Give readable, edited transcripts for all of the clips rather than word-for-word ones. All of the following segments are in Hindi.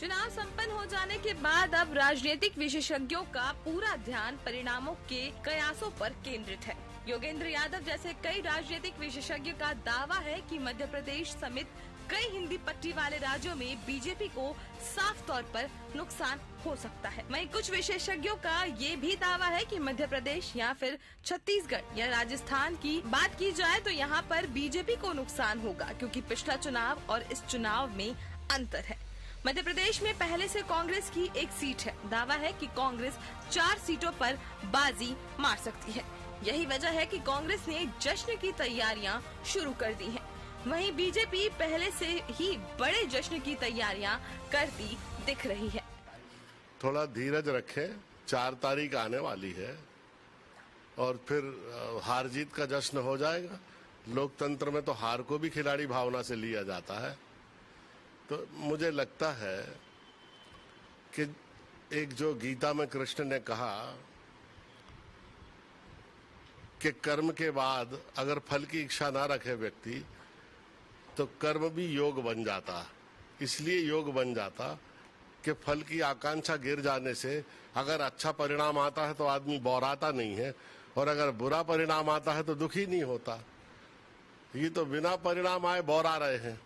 चुनाव संपन्न हो जाने के बाद अब राजनीतिक विशेषज्ञों का पूरा ध्यान परिणामों के कयासों पर केंद्रित है। योगेंद्र यादव जैसे कई राजनीतिक विशेषज्ञों का दावा है कि मध्य प्रदेश समेत कई हिंदी पट्टी वाले राज्यों में बीजेपी को साफ तौर पर नुकसान हो सकता है। वहीं कुछ विशेषज्ञों का ये भी दावा है कि मध्य प्रदेश या फिर छत्तीसगढ़ या राजस्थान की बात की जाए तो यहाँ पर बीजेपी को नुकसान होगा, क्योंकि पिछला चुनाव और इस चुनाव में अंतर है। मध्य प्रदेश में पहले से कांग्रेस की एक सीट है। दावा है कि कांग्रेस 4 सीटों पर बाजी मार सकती है। यही वजह है कि कांग्रेस ने जश्न की तैयारियां शुरू कर दी हैं। वहीं बीजेपी पहले से ही बड़े जश्न की तैयारियां करती दिख रही है। थोड़ा धीरज रखें, 4 तारीख आने वाली है और फिर हार जीत का जश्न हो जाएगा। लोकतंत्र में तो हार को भी खिलाड़ी भावना से लिया जाता है। तो मुझे लगता है कि एक जो गीता में कृष्ण ने कहा कि कर्म के बाद अगर फल की इच्छा ना रखे व्यक्ति तो कर्म भी योग बन जाता। इसलिए योग बन जाता कि फल की आकांक्षा गिर जाने से अगर अच्छा परिणाम आता है तो आदमी बौराता नहीं है, और अगर बुरा परिणाम आता है तो दुखी नहीं होता। ये तो बिना परिणाम आए बौरा रहे हैं।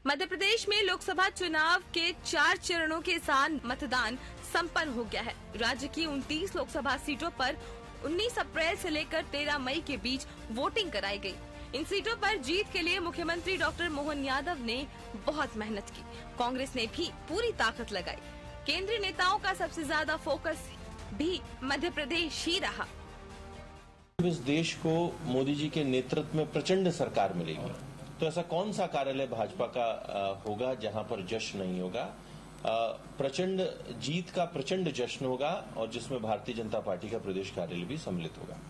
मध्य प्रदेश में लोकसभा चुनाव के 4 चरणों के साथ मतदान संपन्न हो गया है। राज्य की 29 लोकसभा सीटों पर 19 अप्रैल से लेकर 13 मई के बीच वोटिंग कराई गई। इन सीटों पर जीत के लिए मुख्यमंत्री डॉक्टर मोहन यादव ने बहुत मेहनत की। कांग्रेस ने भी पूरी ताकत लगाई। केंद्रीय नेताओं का सबसे ज्यादा फोकस भी मध्य प्रदेश ही रहा। इस देश को मोदी जी के नेतृत्व में प्रचंड सरकार मिलेगी, तो ऐसा कौन सा कार्यालय भाजपा का होगा जहां पर जश्न नहीं होगा? प्रचंड जीत का प्रचंड जश्न होगा और जिसमें भारतीय जनता पार्टी का प्रदेश कार्यालय भी सम्मिलित होगा।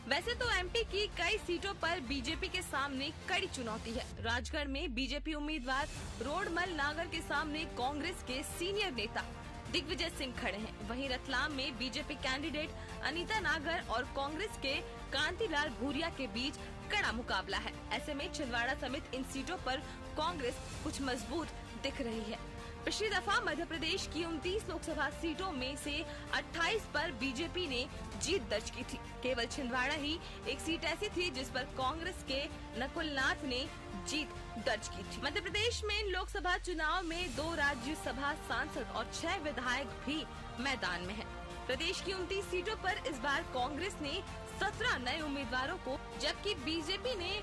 वैसे तो एमपी की कई सीटों पर बीजेपी के सामने कड़ी चुनौती है। राजगढ़ में बीजेपी उम्मीदवार रोडमल नागर के सामने कांग्रेस के सीनियर नेता दिग्विजय सिंह खड़े हैं। वहीं रतलाम में बीजेपी कैंडिडेट अनीता नागर और कांग्रेस के कांतिलाल भूरिया के बीच कड़ा मुकाबला है। ऐसे में छिंदवाड़ा समेत इन सीटों पर कांग्रेस कुछ मजबूत दिख रही है। पिछली दफा मध्य प्रदेश की 29 लोकसभा सीटों में से 28 पर बीजेपी ने जीत दर्ज की थी। केवल छिंदवाड़ा ही एक सीट ऐसी थी जिस पर कांग्रेस के नकुलनाथ ने जीत दर्ज की थी। मध्य प्रदेश में लोकसभा चुनाव में 2 राज्यसभा सांसद और 6 विधायक भी मैदान में हैं। प्रदेश की 29 सीटों पर इस बार कांग्रेस ने 17 नए उम्मीदवारों को, जबकि बीजेपी ने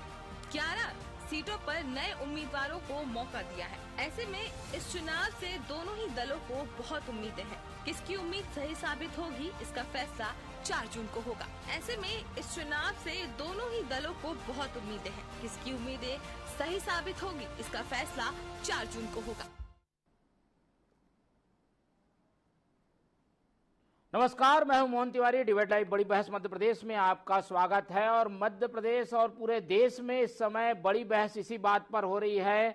11 सीटों पर नए उम्मीदवारों को मौका दिया है। ऐसे में इस चुनाव से दोनों ही दलों को बहुत उम्मीदें हैं। किसकी उम्मीद सही साबित होगी, इसका फैसला 4 जून को होगा। ऐसे में इस चुनाव से दोनों ही दलों को बहुत उम्मीदें हैं। किसकी उम्मीदें सही साबित होगी, इसका फैसला 4 जून को होगा। नमस्कार, मैं हूं मोहन तिवारी। डिबेट लाइव बड़ी बहस मध्य प्रदेश में आपका स्वागत है। और मध्य प्रदेश और पूरे देश में इस समय बड़ी बहस इसी बात पर हो रही है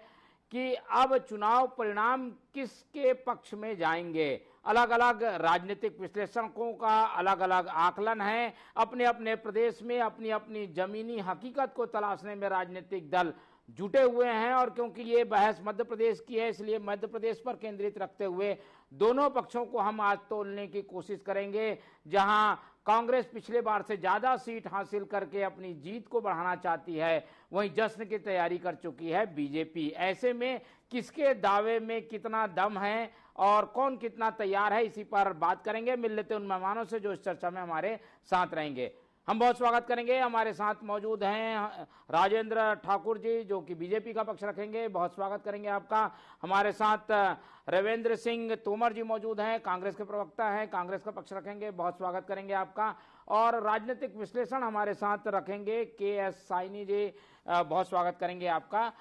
कि अब चुनाव परिणाम किसके पक्ष में जाएंगे। अलग अलग राजनीतिक विश्लेषकों का अलग अलग आकलन है। अपने अपने प्रदेश में अपनी अपनी जमीनी हकीकत को तलाशने में राजनीतिक दल जुटे हुए हैं। और क्योंकि ये बहस मध्य प्रदेश की है, इसलिए मध्य प्रदेश पर केंद्रित रखते हुए दोनों पक्षों को हम आज तोलने की कोशिश करेंगे। जहां कांग्रेस पिछले बार से ज्यादा सीट हासिल करके अपनी जीत को बढ़ाना चाहती है, वहीं जश्न की तैयारी कर चुकी है बीजेपी। ऐसे में किसके दावे में कितना दम है और कौन कितना तैयार है, इसी पर बात करेंगे। मिल लेते उन मेहमानों से जो इस चर्चा में हमारे साथ रहेंगे। हम बहुत स्वागत करेंगे। हमारे साथ मौजूद हैं राजेंद्र ठाकुर जी, जो कि बीजेपी का पक्ष रखेंगे। बहुत स्वागत करेंगे आपका। हमारे साथ रविंद्र सिंह तोमर जी मौजूद हैं, कांग्रेस के प्रवक्ता हैं, कांग्रेस का पक्ष रखेंगे। बहुत स्वागत करेंगे आपका। और राजनीतिक विश्लेषण हमारे साथ रखेंगे के.एस. साइनी जी, बहुत स्वागत करेंगे आपका।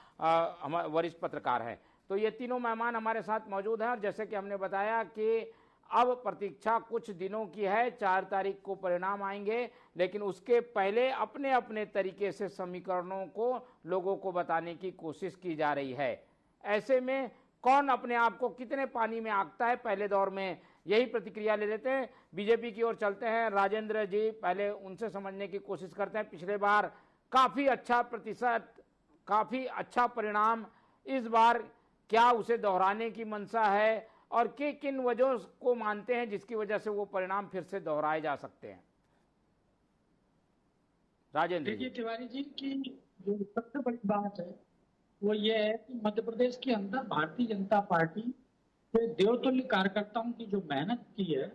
हमारे वरिष्ठ पत्रकार हैं। तो ये तीनों मेहमान हमारे साथ मौजूद हैं। और जैसे कि हमने बताया कि अब प्रतीक्षा कुछ दिनों की है, 4 तारीख को परिणाम आएंगे, लेकिन उसके पहले अपने अपने तरीके से समीकरणों को लोगों को बताने की कोशिश की जा रही है। ऐसे में कौन अपने आप को कितने पानी में आंकता है, पहले दौर में यही प्रतिक्रिया ले लेते हैं। बीजेपी की ओर चलते हैं। राजेंद्र जी, पहले उनसे समझने की कोशिश करते हैं। पिछले बार काफी अच्छा प्रतिशत, काफी अच्छा परिणाम, इस बार क्या उसे दोहराने की मंशा है, और किन वजहों को मानते हैं जिसकी वजह से वो परिणाम फिर से दोहराए जा सकते हैं? राजेंद्र देखिए तिवारी जी की जो सबसे बड़ी बात है वो ये है कि मध्य प्रदेश के अंदर भारतीय जनता पार्टी के देवतुल्य कार्यकर्ताओं की जो मेहनत की है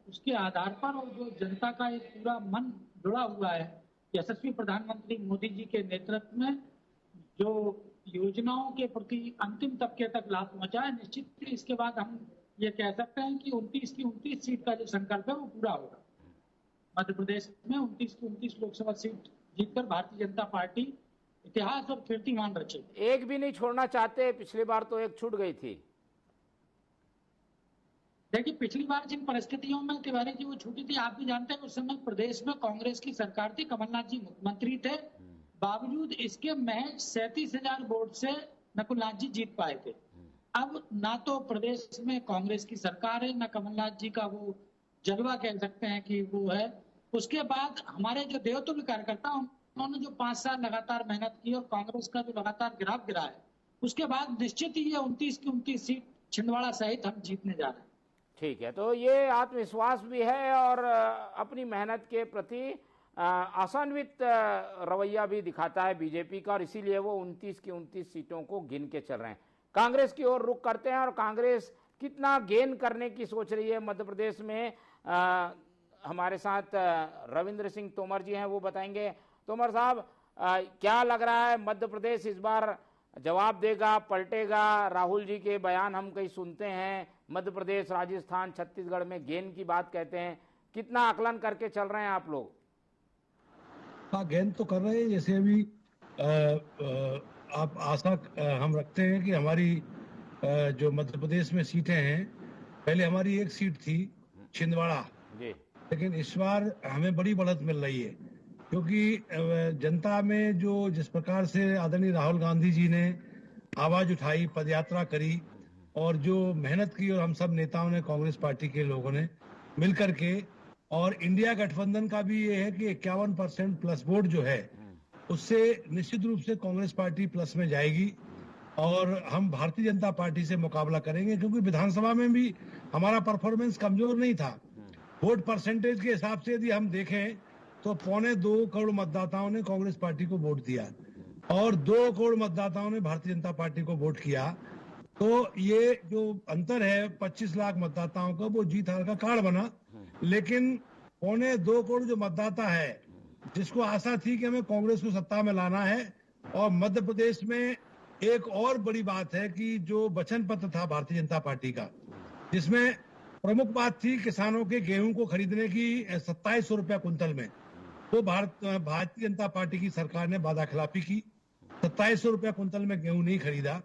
उसके आधार पर, और जो जनता का एक पूरा मन जुड़ा हुआ है यशस्वी प्रधानमंत्री मोदी जी के नेतृत्व में, जो योजनाओं के प्रति अंतिम तबके तक लाभ पहुंचा है, निश्चित ही इसके बाद हम ये कह सकते हैं कि 29 की 29 सीट का जो संकल्प है वो पूरा होगा। मध्य प्रदेश में 29 की 29 लोकसभा सीट जीतकर भारतीय जनता पार्टी इतिहास और कीर्तिमान रचेगी। एक भी नहीं छोड़ना चाहते, पिछली बार तो एक छूट गई थी। देखिए पिछली बार जिन परिस्थितियों में तिवारी जी वो छूटी थी, आप भी जानते हैं उस समय प्रदेश में कांग्रेस की सरकार थी, कमलनाथ जी मुख्यमंत्री थे, बावजूद इसके महज 37,000 वोट से नकुलनाथ जी जीत पाए थे। अब ना तो प्रदेश में कांग्रेस की सरकार है, ना कमलनाथ जी का वो जलवा कह सकते हैं कि वो है। उसके बाद हमारे जो देवतुल्य कार्यकर्ता उन्होंने जो 5 साल लगातार मेहनत की और कांग्रेस का जो लगातार गिराव गिरा है, उसके बाद निश्चित ही ये 29 की 29 सीट छिंदवाड़ा सहित हम जीतने जा रहे हैं। ठीक है, तो ये आत्मविश्वास भी है और अपनी मेहनत के प्रति आशान्वित रवैया भी दिखाता है बीजेपी का, और इसीलिए वो 29 की 29 सीटों को गिन के चल रहे हैं। कांग्रेस की ओर रुख करते हैं, और कांग्रेस कितना गेन करने की सोच रही है मध्य प्रदेश में। हमारे साथ रविंद्र सिंह तोमर जी हैं, वो बताएंगे। तोमर साहब, क्या लग रहा है मध्य प्रदेश इस बार जवाब देगा, पलटेगा? राहुल जी के बयान हम कहीं सुनते हैं, मध्य प्रदेश, राजस्थान, छत्तीसगढ़ में गेन की बात कहते हैं। कितना आकलन करके चल रहे हैं आप लोग? हाँ, गेन तो कर रहे हैं। जैसे अभी आप आशा हम रखते हैं कि हमारी जो मध्य प्रदेश में सीटें हैं, पहले हमारी एक सीट थी छिंदवाड़ा, लेकिन इस बार हमें बड़ी बढ़त मिल रही है, क्योंकि जनता में जो जिस प्रकार से आदरणीय राहुल गांधी जी ने आवाज उठाई, पदयात्रा करी और जो मेहनत की, और हम सब नेताओं ने, कांग्रेस पार्टी के लोगों ने मिलकर के, और इंडिया गठबंधन का भी ये है कि 51% प्लस वोट जो है उससे निश्चित रूप से कांग्रेस पार्टी प्लस में जाएगी और हम भारतीय जनता पार्टी से मुकाबला करेंगे, क्योंकि विधानसभा में भी हमारा परफॉर्मेंस कमजोर नहीं था। वोट परसेंटेज के हिसाब से यदि हम देखें तो 2.25 करोड़ मतदाताओं ने कांग्रेस पार्टी को वोट दिया और 2 करोड़ मतदाताओं ने भारतीय जनता पार्टी को वोट किया। तो ये जो अंतर है 25 लाख मतदाताओं का, वो जीत हार का कार्ड बना। लेकिन 2.25 करोड़ जो मतदाता है, जिसको आशा थी कि हमें कांग्रेस को सत्ता में लाना है, और मध्य प्रदेश में एक और बड़ी बात है कि जो वचन पत्र था भारतीय जनता पार्टी का, जिसमें प्रमुख बात थी किसानों के गेहूं को खरीदने की 2700 रुपया कुंतल में, तो भारतीय जनता पार्टी की सरकार ने वादा खिलाफी की, 2700 रुपया कुंतल में गेहूं नहीं खरीदा।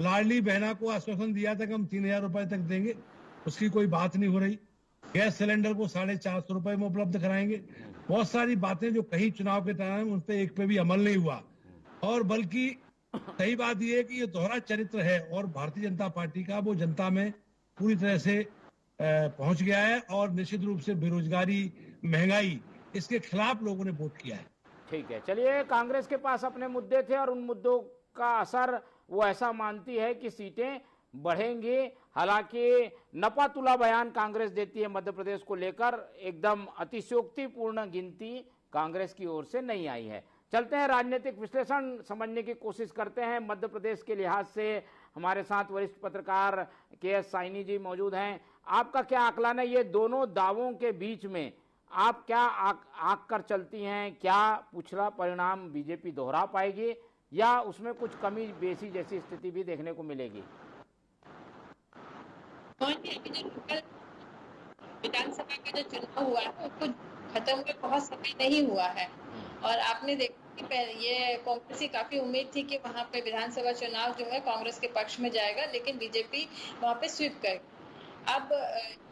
लाडली बहना को आश्वासन दिया था कि हम 3000 रुपए तक देंगे, उसकी कोई बात नहीं हो रही। गैस सिलेंडर को 450 रुपए में उपलब्ध कराएंगे। बहुत सारी बातें जो कहीं चुनाव के टाइम उन पे एक पे भी अमल नहीं हुआ, और बल्कि सही बात यह है कि ये दोहरा चरित्र है और भारतीय जनता पार्टी का वो जनता में पूरी तरह से पहुंच गया है, और निश्चित रूप से बेरोजगारी, महंगाई, इसके खिलाफ लोगों ने वोट किया है। ठीक है, चलिए, कांग्रेस के पास अपने मुद्दे थे और उन मुद्दों का असर वो ऐसा मानती है कि सीटें बढ़ेंगी। हालांकि नपा तुला बयान कांग्रेस देती है मध्य प्रदेश को लेकर, एकदम अतिशयोक्तिपूर्ण गिनती कांग्रेस की ओर से नहीं आई है। चलते हैं, राजनीतिक विश्लेषण समझने की कोशिश करते हैं मध्य प्रदेश के लिहाज से। हमारे साथ वरिष्ठ पत्रकार के.एस. साइनी जी मौजूद हैं। आपका क्या आकलन है, ये दोनों दावों के बीच में आप क्या आंक कर चलती हैं? क्या पिछला परिणाम बीजेपी दोहरा पाएगी या उसमें कुछ कमी बेसी जैसी स्थिति भी देखने को मिलेगी? विधानसभा का जो चुनाव हुआ है उसको खत्म हुए बहुत समय नहीं हुआ है, और आपने देखा कि ये कांग्रेस की काफी उम्मीद थी कि वहां पे विधानसभा चुनाव जो है कांग्रेस के पक्ष में जाएगा, लेकिन बीजेपी वहां पे स्वीप कर। अब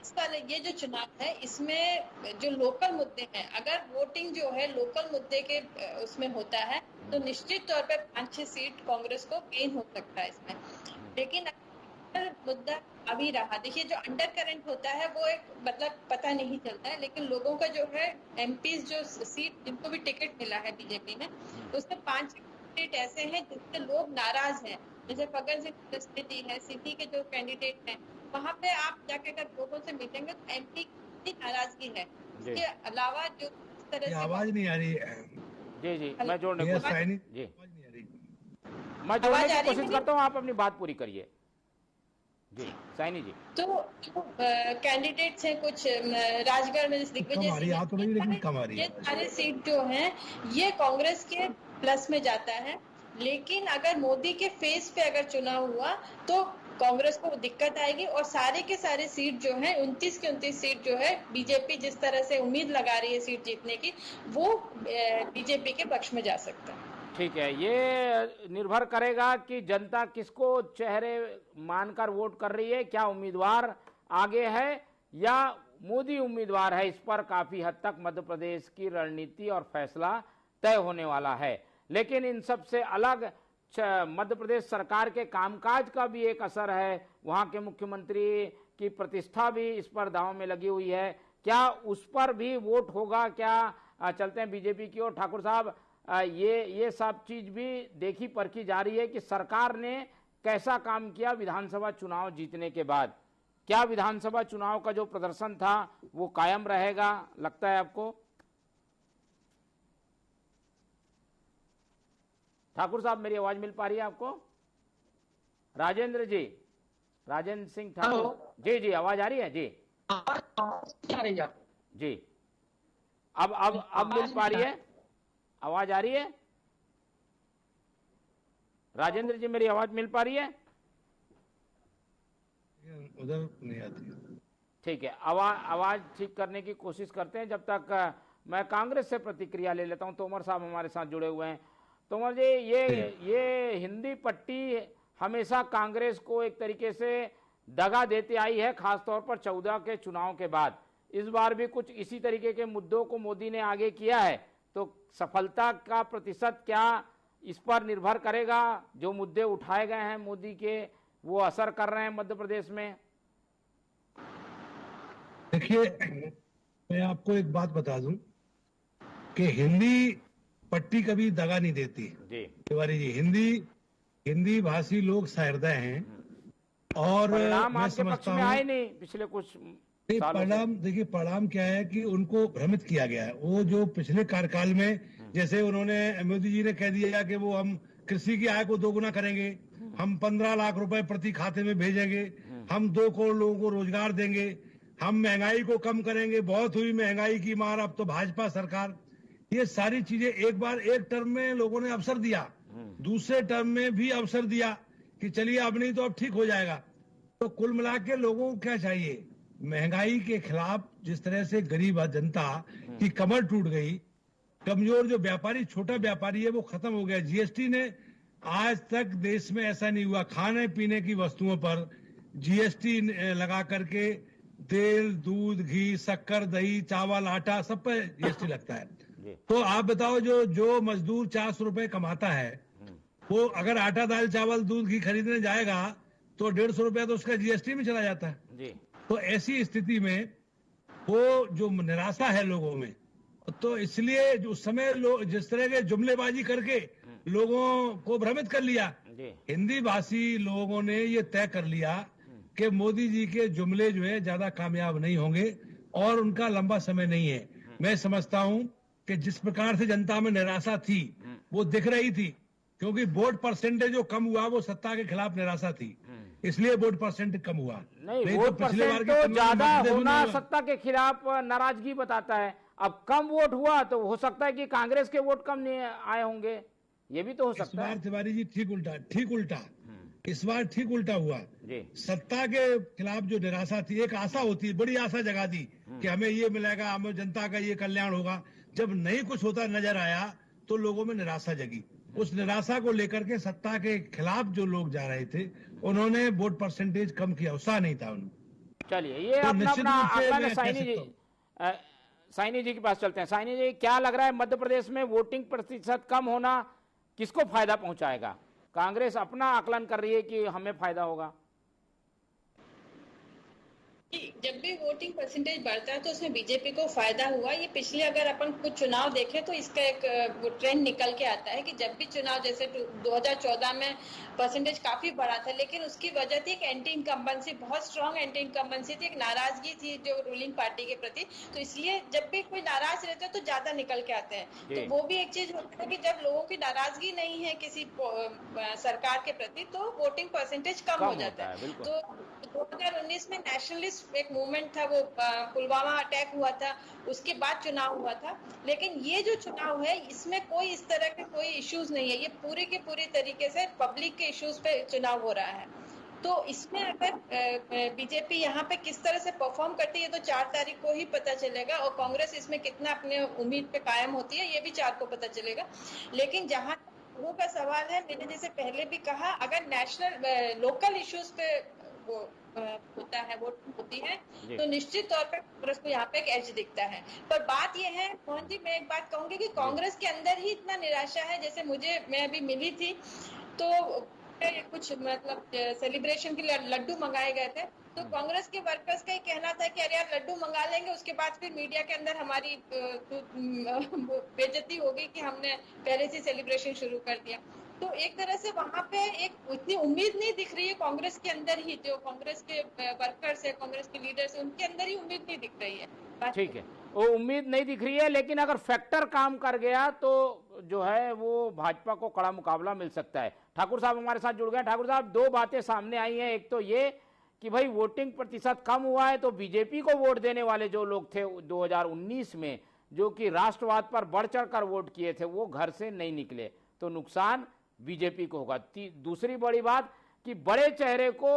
इस बार ये जो चुनाव है इसमें जो लोकल मुद्दे हैं, अगर वोटिंग जो है लोकल मुद्दे के उसमें होता है तो निश्चित तौर पे 5-6 सीट कांग्रेस को गेन हो सकता है इसमें। लेकिन मुद्दा अभी रहा, देखिए जो अंडर करंट होता है वो एक मतलब पता नहीं चलता है, लेकिन लोगों का जो है एमपीज जो सीट जिनको भी टिकट मिला है बीजेपी में, उसमें 5 सीट ऐसे हैं जिससे लोग नाराज हैं जैसे फग्गन सिंह स्थिति है, सिटी के जो कैंडिडेट हैं, वहाँ पे आप जाके अगर लोगों से मिलेंगे तो एमपी की नाराजगी है। इसके अलावा जो इस तरह से आवाज नहीं आ रही है। जी जी, मैं जोड़ने की जी आवाज नहीं आ रही। मैं जोड़ने की कोशिश करता हूँ, आप अपनी बात पूरी करिए। जी साइनी जी। तो कैंडिडेट्स हैं कुछ राजगढ़ में, दिग्विजय सिंह, ये सारे सीट जो हैं ये कांग्रेस के प्लस में जाता है। लेकिन अगर मोदी के फेस पे अगर चुनाव हुआ तो कांग्रेस को दिक्कत आएगी और सारे के सारे सीट जो है 29 के 29 सीट जो है बीजेपी जिस तरह से उम्मीद लगा रही है सीट जीतने की, वो बीजेपी के पक्ष में जा सकता है। ठीक है, ये निर्भर करेगा कि जनता किसको चेहरे मानकर वोट कर रही है, क्या उम्मीदवार आगे है या मोदी उम्मीदवार है। इस पर काफी हद तक मध्य प्रदेश की रणनीति और फैसला तय होने वाला है। लेकिन इन सब से अलग मध्य प्रदेश सरकार के कामकाज का भी एक असर है। वहां के मुख्यमंत्री की प्रतिष्ठा भी इस पर दांव में लगी हुई है। क्या उस पर भी वोट होगा? क्या चलते हैं बीजेपी की ओर। ठाकुर साहब, ये सब चीज भी देखी परखी जा रही है कि सरकार ने कैसा काम किया विधानसभा चुनाव जीतने के बाद। क्या विधानसभा चुनाव का जो प्रदर्शन था वो कायम रहेगा, लगता है आपको? ठाकुर साहब, मेरी आवाज मिल पा रही है आपको? राजेंद्र जी, राजेंद्र सिंह ठाकुर जी। जी आवाज आ रही है? जी आ रही है जी। अब मिल पा रही है? आवाज आ रही है? राजेंद्र जी, मेरी आवाज मिल पा रही है? उधर नहीं आती। ठीक है, आवाज ठीक करने की कोशिश करते हैं। जब तक मैं कांग्रेस से प्रतिक्रिया ले लेता हूं। तोमर साहब हमारे साथ जुड़े हुए हैं। तोमर जी, ये हिंदी पट्टी हमेशा कांग्रेस को एक तरीके से दगा देते आई है, खासतौर पर 14 के चुनाव के बाद। इस बार भी कुछ इसी तरीके के मुद्दों को मोदी ने आगे किया है, तो सफलता का प्रतिशत क्या इस पर निर्भर करेगा? जो मुद्दे उठाए गए हैं मोदी के, वो असर कर रहे हैं मध्य प्रदेश में? देखिए, मैं आपको एक बात बता दूं कि हिंदी पट्टी कभी दगा नहीं देती जी। तिवारी जी, हिंदी भाषी लोग सहृदय हैं और मैं समझता हूं आए नहीं पिछले कुछ परिणाम। देखिए, परिणाम क्या है कि उनको भ्रमित किया गया है। वो जो पिछले कार्यकाल में, जैसे उन्होंने, मोदी जी ने कह दिया कि वो हम कृषि की आय को 2 गुना करेंगे, हम 15 लाख रुपए प्रति खाते में भेजेंगे, हम 2 करोड़ लोगों को रोजगार देंगे, हम महंगाई को कम करेंगे, बहुत हुई महंगाई की मार, अब तो भाजपा सरकार। ये सारी चीजें एक बार एक टर्म में लोगों ने अवसर दिया, दूसरे टर्म में भी अवसर दिया कि चलिए अब नहीं तो अब ठीक हो जाएगा। तो कुल मिला के लोगों को क्या चाहिए? महंगाई के खिलाफ जिस तरह से गरीब जनता की कमर टूट गई, कमजोर जो व्यापारी, छोटा व्यापारी है, वो खत्म हो गया। जीएसटी ने आज तक देश में ऐसा नहीं हुआ, खाने पीने की वस्तुओं पर जीएसटी लगा करके तेल, दूध, घी, शक्कर, दही, चावल, आटा, सब पर जीएसटी लगता है। तो आप बताओ, जो मजदूर 400 रुपए कमाता है, वो अगर आटा, दाल, चावल, दूध, घी खरीदने जाएगा तो 150 रुपया तो उसका जीएसटी में चला जाता है जी। तो ऐसी स्थिति में वो जो निराशा है लोगों में, तो इसलिए उस समय लोग जिस तरह के जुमलेबाजी करके लोगों को भ्रमित कर लिया, हिंदी भाषी लोगों ने ये तय कर लिया कि मोदी जी के जुमले जो है ज्यादा कामयाब नहीं होंगे और उनका लंबा समय नहीं है। मैं समझता हूं कि जिस प्रकार से जनता में निराशा थी वो दिख रही थी, क्योंकि वोट परसेंटेज जो कम हुआ वो सत्ता के खिलाफ निराशा थी, इसलिए वोट परसेंट कम हुआ। नहीं वोट परसेंट तो ज्यादा होना सत्ता के खिलाफ नाराजगी बताता है। अब कम वोट हुआ तो हो सकता है कि कांग्रेस के वोट कम नहीं आए होंगे, ये भी तो हो सकता है। तिवारी जी, ठीक उल्टा इस बार ठीक उल्टा हुआ। सत्ता के खिलाफ जो निराशा थी, एक आशा होती है, बड़ी आशा जगा दी कि हमें ये मिलेगा, हमें जनता का ये कल्याण होगा। जब नहीं कुछ होता नजर आया तो लोगों में निराशा जगी। उस निराशा को लेकर के सत्ता के खिलाफ जो लोग जा रहे थे उन्होंने वोट परसेंटेज कम किया, उत्साह नहीं था उन्हें। चलिए, ये तो अपना आकलन साइनी जी के पास चलते हैं। साइनी जी, क्या लग रहा है मध्य प्रदेश में वोटिंग प्रतिशत कम होना किसको फायदा पहुंचाएगा? कांग्रेस अपना आकलन कर रही है कि हमें फायदा होगा। जब भी वोटिंग परसेंटेज बढ़ता है तो उसमें बीजेपी को फायदा हुआ। ये पिछले अगर अपन कुछ चुनाव देखें तो इसका एक ट्रेंड निकल के आता है कि जब भी चुनाव, जैसे 2014 में परसेंटेज काफी बढ़ा था, लेकिन उसकी वजह थी एक एंटी इनकम्बेंसी, बहुत स्ट्रांग एंटी इनकम्बेंसी थी, एक नाराजगी थी जो रूलिंग पार्टी के प्रति। तो इसलिए जब भी कोई नाराज रहता है तो ज्यादा निकल के आते हैं। तो वो भी एक चीज होती है कि जब लोगों की नाराजगी नहीं है किसी सरकार के प्रति तो वोटिंग परसेंटेज कम हो जाता है। तो 2019 में नेशनलिस्ट एक मूवमेंट था, वो पुलवामा अटैक हुआ था, उसके बाद चुनाव हुआ था। लेकिन ये जो चुनाव है इसमें कोई इस तरह के कोई इश्यूज नहीं है, ये पूरे के पूरी तरीके से पब्लिक के इश्यूज पे चुनाव हो रहा है। तो इसमें अगर बीजेपी यहाँ पे किस तरह से परफॉर्म करती है तो 4 तारीख को ही पता चलेगा, और कांग्रेस इसमें कितना अपने उम्मीद पे कायम होती है ये भी 4 को पता चलेगा। लेकिन जहाँ लोगों का सवाल है, मैंने जैसे पहले भी कहा, अगर नेशनल लोकल इश्यूज पे वो होता है, वोटिंग होती है, तो निश्चित तौर पर कांग्रेस को यहाँ पे एक एज दिखता है। पर बात यह है मोहन जी, मैं एक बात कहूंगी कि कांग्रेस के अंदर ही इतना निराशा है। जैसे मैं अभी मिली थी तो कुछ मतलब सेलिब्रेशन के लिए लड्डू मंगाए गए थे, तो कांग्रेस के वर्कर्स का ही कहना था कि अरे यार लड्डू मंगा लेंगे, उसके बाद फिर मीडिया के अंदर हमारी बेइज्जती होगी कि हमने पहले से सेलिब्रेशन शुरू कर दिया। तो एक तरह से वहां पे एक उतनी उम्मीद नहीं दिख रही है कांग्रेस के अंदर ही, जो कांग्रेस के वर्कर्स है, कांग्रेस के लीडर्स है, उनके अंदर ही उम्मीद नहीं दिख रही है। ठीक है, वो उम्मीद नहीं दिख रही है, लेकिन अगर फैक्टर काम कर गया तो जो है वो भाजपा को कड़ा मुकाबला मिल सकता है। ठाकुर साहब हमारे साथ जुड़ गए। ठाकुर साहब, 2 बातें सामने आई हैं। एक तो ये कि भाई वोटिंग प्रतिशत कम हुआ है तो बीजेपी को वोट देने वाले जो लोग थे 2019 में, जो कि राष्ट्रवाद पर बढ़ चढ़ कर वोट किए थे, वो घर से नहीं निकले, तो नुकसान बीजेपी को होगा। दूसरी बड़ी बात कि बड़े चेहरे को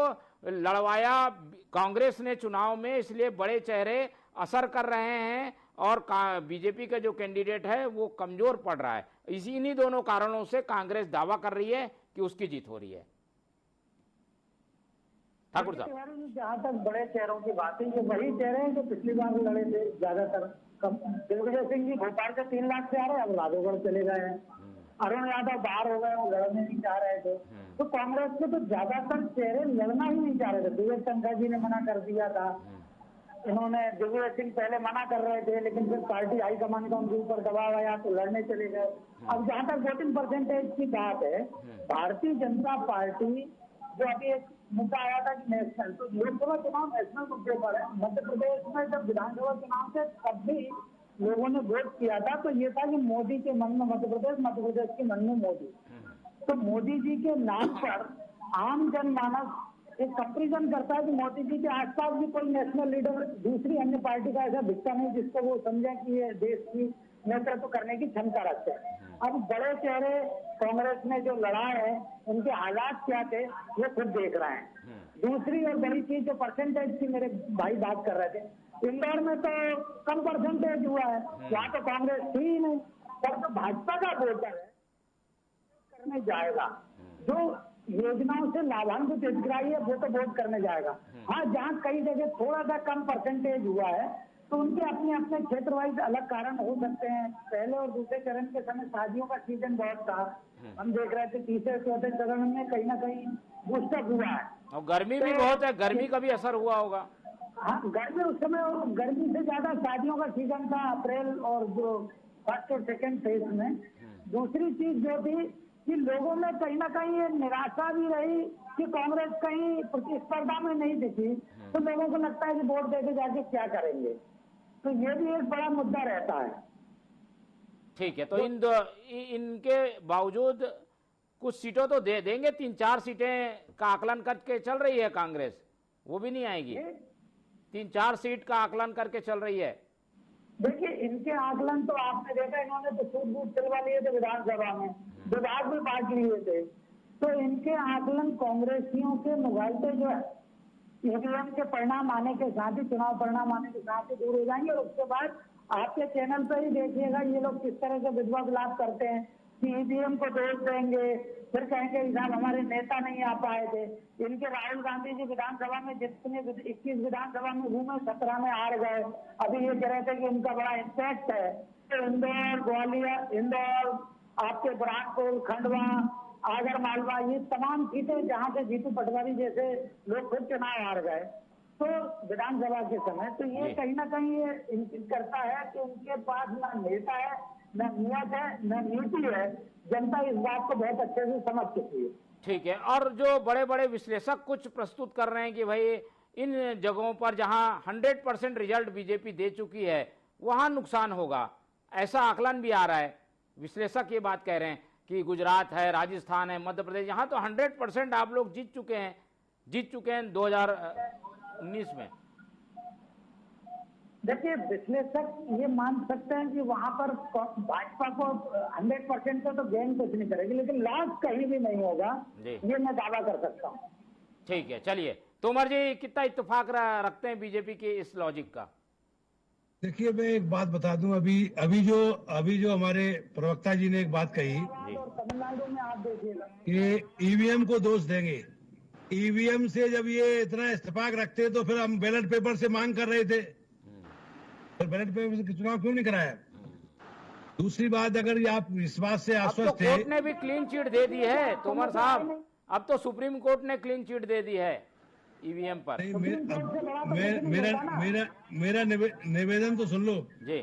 लड़वाया कांग्रेस ने चुनाव में, इसलिए बड़े चेहरे असर कर रहे हैं और बीजेपी का जो कैंडिडेट है वो कमजोर पड़ रहा है। इन्हीं दोनों कारणों से कांग्रेस दावा कर रही है कि उसकी जीत हो रही है। ठाकुर साहब, जहाँ तक बड़े चेहरों की बात है, ये वही चेहरे हैं जो पिछली बार लड़े थे ज्यादातर। दिग्विजय सिंह जी भोपाल से 3 लाख से आ रहे हैं, अब राघवगढ़ चले गए हैं। अरुण यादव बाहर हो गए, वो लड़ने नहीं चाह रहे थे। तो कांग्रेस के तो ज्यादातर चेहरे लड़ना ही नहीं चाह रहे थे। दिग्विजय शंकर जी ने मना कर दिया था, इन्होंने दिग्विजय सिंह पहले मना कर रहे थे, लेकिन फिर पार्टी हाईकमान का उनके ऊपर दबाव आया तो लड़ने चले गए। अब जहाँ तक वोटिंग परसेंटेज की बात है, भारतीय जनता पार्टी जो अभी एक मुद्दा आया था कि नेशनल, तो लोकसभा चुनाव नेशनल मुद्दे पर है। मध्य प्रदेश में जब विधानसभा चुनाव थे तब भी लोगों ने वोट किया था, तो ये था कि मोदी के मन में मध्य प्रदेश के मन में मोदी। तो मोदी जी के नाम पर आम जनमानस एक कंपेरिजन करता है कि मोदी जी के आसपास भी कोई नेशनल लीडर दूसरी अन्य पार्टी का ऐसा दिखता नहीं जिसको वो समझे कि ये देश की नेतृत्व करने की क्षमता रखते हैं। अब बड़े चेहरे कांग्रेस ने जो लड़ाए हैं उनके हालात क्या थे ये खुद देख रहे हैं। दूसरी और बड़ी चीज जो परसेंटेज की मेरे भाई बात कर रहे थे, इंदौर में तो कम परसेंटेज हुआ है, यहाँ तो कांग्रेस थी ही नहीं। पर तो भाजपा का वोटर है करने जाएगा, जो योजनाओं से लाभान्वित हितग्राही है वो तो वोट करने जाएगा। हाँ, जहाँ कई जगह थोड़ा सा कम परसेंटेज हुआ है तो उनके अपने अपने क्षेत्र वाइज अलग कारण हो सकते हैं। पहले और दूसरे चरण के समय शादियों का सीजन बहुत था, हम देख रहे थे। तीसरे चौथे चरण में कहीं ना कहीं बूस्टअप हुआ है, और गर्मी भी बहुत है, गर्मी का भी असर हुआ होगा। हाँ, गर्मी उस समय, गर्मी से ज्यादा शादियों का सीजन था अप्रैल और जो फर्स्ट और सेकंड फेज में। दूसरी चीज जो थी कि लोगों में कहीं ना कहीं ये निराशा भी रही कि कांग्रेस कहीं प्रतिस्पर्धा में नहीं दिखी, तो लोगों को लगता है कि वोट देके जाके क्या करेंगे, तो ये भी एक बड़ा मुद्दा रहता है। ठीक है, तो इनके बावजूद कुछ सीटों तो दे देंगे। 3-4 सीटें का आकलन करके चल रही है कांग्रेस, वो भी नहीं आएगी। 3-4 सीट का आकलन करके चल रही है। देखिए, इनके आकलन तो आपने देखा, इन्होंने तो सूट बूट चलवा लिए थे विधानसभा में, विभाग भी बांट लिए थे। तो इनके आकलन कांग्रेसियों के मुगालते जो है ईवीएम के परिणाम आने के साथ ही, चुनाव परिणाम आने के साथ ही दूर हो जाएंगे। और उसके बाद आपके चैनल पर ही देखिएगा ये लोग किस तरह से विधवा विलाप करते हैं कि ईवीएम को दोष देंगे, फिर कहेंगे साहब हमारे नेता नहीं आ पाए थे। इनके राहुल गांधी जी विधानसभा में जितने 21 विधानसभा में घूमे 17 में हार गए। अभी ये कह रहे थे कि उनका बड़ा इम्पैक्ट है। तो इंदौर, ग्वालियर, इंदौर, आपके बुरहानपुर, खंडवा, आगर मालवा, ये तमाम सीटें जहां से जीतू पटवारी जैसे लोग खुद चुनाव हार गए। तो विधानसभा के समय, तो ये कहीं ना कहीं ये इंगित करता है कि उनके पास ना नेता है, ना नियत है, ना नीति है। जनता इस बात को बहुत अच्छे से समझ चुकी है। ठीक है। और जो बड़े बड़े विश्लेषक कुछ प्रस्तुत कर रहे हैं कि भाई इन जगहों पर जहां 100% रिजल्ट बीजेपी दे चुकी है वहां नुकसान होगा, ऐसा आकलन भी आ रहा है। विश्लेषक ये बात कह रहे हैं कि गुजरात है, राजस्थान है, मध्य प्रदेश, यहाँ तो 100% आप लोग जीत चुके हैं 2019 में। देखिए, विश्लेषक ये मान सकते हैं कि वहां पर भाजपा को 100% तो गेन कुछ नहीं करेगी, लेकिन लॉस कहीं भी नहीं होगा, ये मैं दावा कर सकता हूँ। ठीक है, चलिए तोमर जी, कितना इत्तेफाक रखते हैं बीजेपी के इस लॉजिक का? देखिए, मैं एक बात बता दूं, अभी जो हमारे प्रवक्ता जी ने एक बात कही तमिलनाडु में आप देखिएगा कि ईवीएम को दोष देंगे। ईवीएम से जब ये इतना इत्तेफाक रखते तो फिर हम बैलेट पेपर से मांग कर रहे थे, फिर बैलेट पेपर से चुनाव क्यों नहीं कराया? दूसरी बात, अगर आप इस बात से आश्वस्त थे, कोर्ट ने भी क्लीन चिट दे दी है तोमर साहब, अब तो सुप्रीम कोर्ट ने क्लीन चिट दे दी है ईवीएम पर। मेरा निवेदन तो सुन लो जी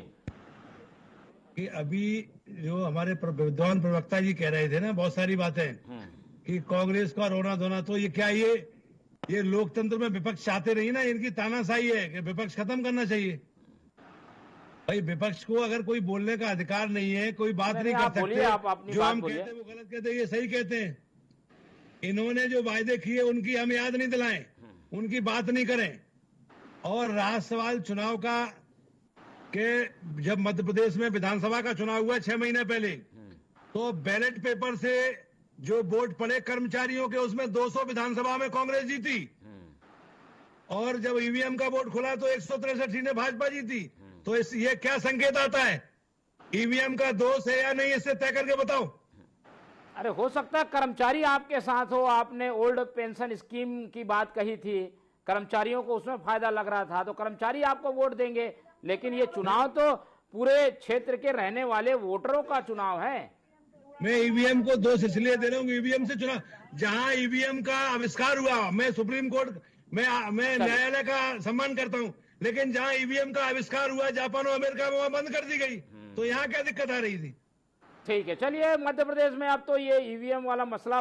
कि अभी जो हमारे विद्वान प्रवक्ता जी कह रहे थे ना बहुत सारी बातें कि कांग्रेस का रोना धोना, तो ये क्या ये लोकतंत्र में विपक्ष चाहते नहीं ना, इनकी तानाशाही है कि विपक्ष खत्म करना चाहिए। भाई, विपक्ष को अगर कोई बोलने का अधिकार नहीं है, कोई बात नहीं कर सकते, जो हम कहते हैं वो गलत कहते हैं, ये सही कहते हैं। इन्होंने जो वायदे किए उनकी हम याद नहीं दिलाएं, उनकी बात नहीं करें। और रहा सवाल चुनाव का कि जब मध्य प्रदेश में विधानसभा का चुनाव हुआ 6 महीने पहले, तो बैलेट पेपर से जो वोट पड़े कर्मचारियों के, उसमें 200 विधानसभा में कांग्रेस जीती, और जब ईवीएम का वोट खुला तो 163 सीटें भाजपा जीती। तो ये क्या संकेत आता है? ईवीएम का दोष है या नहीं, इससे तय करके बताओ। अरे हो सकता है कर्मचारी आपके साथ हो, आपने ओल्ड पेंशन स्कीम की बात कही थी, कर्मचारियों को उसमें फायदा लग रहा था तो कर्मचारी आपको वोट देंगे, लेकिन ये चुनाव तो पूरे क्षेत्र के रहने वाले वोटरों का चुनाव है। मैं ईवीएम को दोष इसलिए दे रहा हूँ, ईवीएम से चुनाव, जहां ईवीएम का आविष्कार हुआ, मैं सुप्रीम कोर्ट मैं न्यायालय का सम्मान करता हूँ, लेकिन जहां ईवीएम का आविष्कार हुआ जापान और अमेरिका में, वहां बंद कर दी गई, तो यहाँ क्या दिक्कत आ रही थी? ठीक है, चलिए मध्य प्रदेश में अब तो ये ईवीएम वाला मसला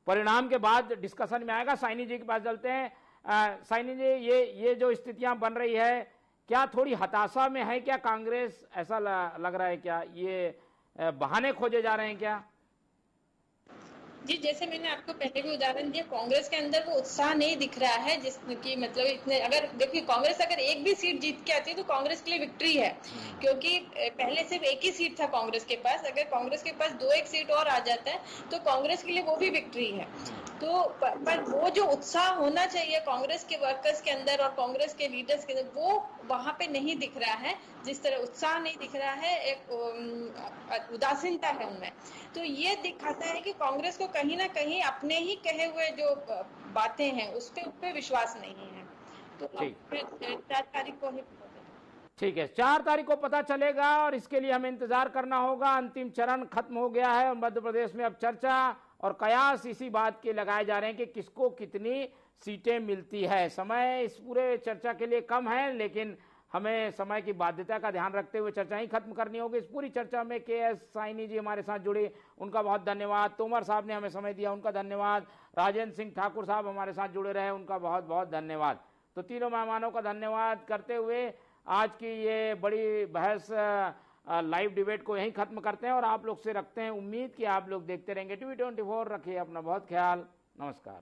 परिणाम के बाद डिस्कशन में आएगा। साइनी जी के पास चलते हैं। साइनी जी, ये जो स्थितियां बन रही है, क्या थोड़ी हताशा में है क्या कांग्रेस? ऐसा लग रहा है क्या ये बहाने खोजे जा रहे हैं क्या? जी, जैसे मैंने आपको पहले भी उदाहरण दिया, कांग्रेस के अंदर वो उत्साह नहीं दिख रहा है जिसकी मतलब इतने, अगर देखिए कांग्रेस अगर एक भी सीट जीत के आती है तो कांग्रेस के लिए विक्ट्री है, क्योंकि पहले सिर्फ एक ही सीट था कांग्रेस के पास, अगर कांग्रेस के पास 2-1 सीट और आ जाता है तो कांग्रेस के लिए वो भी विक्ट्री है। तो पर वो जो उत्साह होना चाहिए कांग्रेस के वर्कर्स के अंदर और कांग्रेस के लीडर्स के अंदर, वो वहां पे नहीं दिख रहा है। जिस तरह उत्साह नहीं दिख रहा है, एक उदासीनता है उनमें। तो ये दिखाता है कि कांग्रेस को कहीं ना कहीं अपने ही कहे हुए जो बातें हैं उस पे विश्वास नहीं है। तो 4 तारीख को ही, ठीक है, 4 तारीख को पता चलेगा और इसके लिए हमें इंतजार करना होगा। अंतिम चरण खत्म हो गया है और मध्य प्रदेश में अब चर्चा और कयास इसी बात के लगाए जा रहे हैं कि किसको कितनी सीटें मिलती है। समय इस पूरे चर्चा के लिए कम है, लेकिन हमें समय की बाध्यता का ध्यान रखते हुए चर्चा ही खत्म करनी होगी। इस पूरी चर्चा में KS साइनी जी हमारे साथ जुड़े, उनका बहुत धन्यवाद। तोमर साहब ने हमें समय दिया, उनका धन्यवाद। राजेंद्र सिंह ठाकुर साहब हमारे साथ जुड़े रहे, उनका बहुत बहुत धन्यवाद। तो तीनों मेहमानों का धन्यवाद करते हुए आज की ये बड़ी बहस लाइव डिबेट को यहीं खत्म करते हैं और आप लोग से रखते हैं उम्मीद कि आप लोग देखते रहेंगे TV24। रखिए अपना बहुत ख्याल। नमस्कार।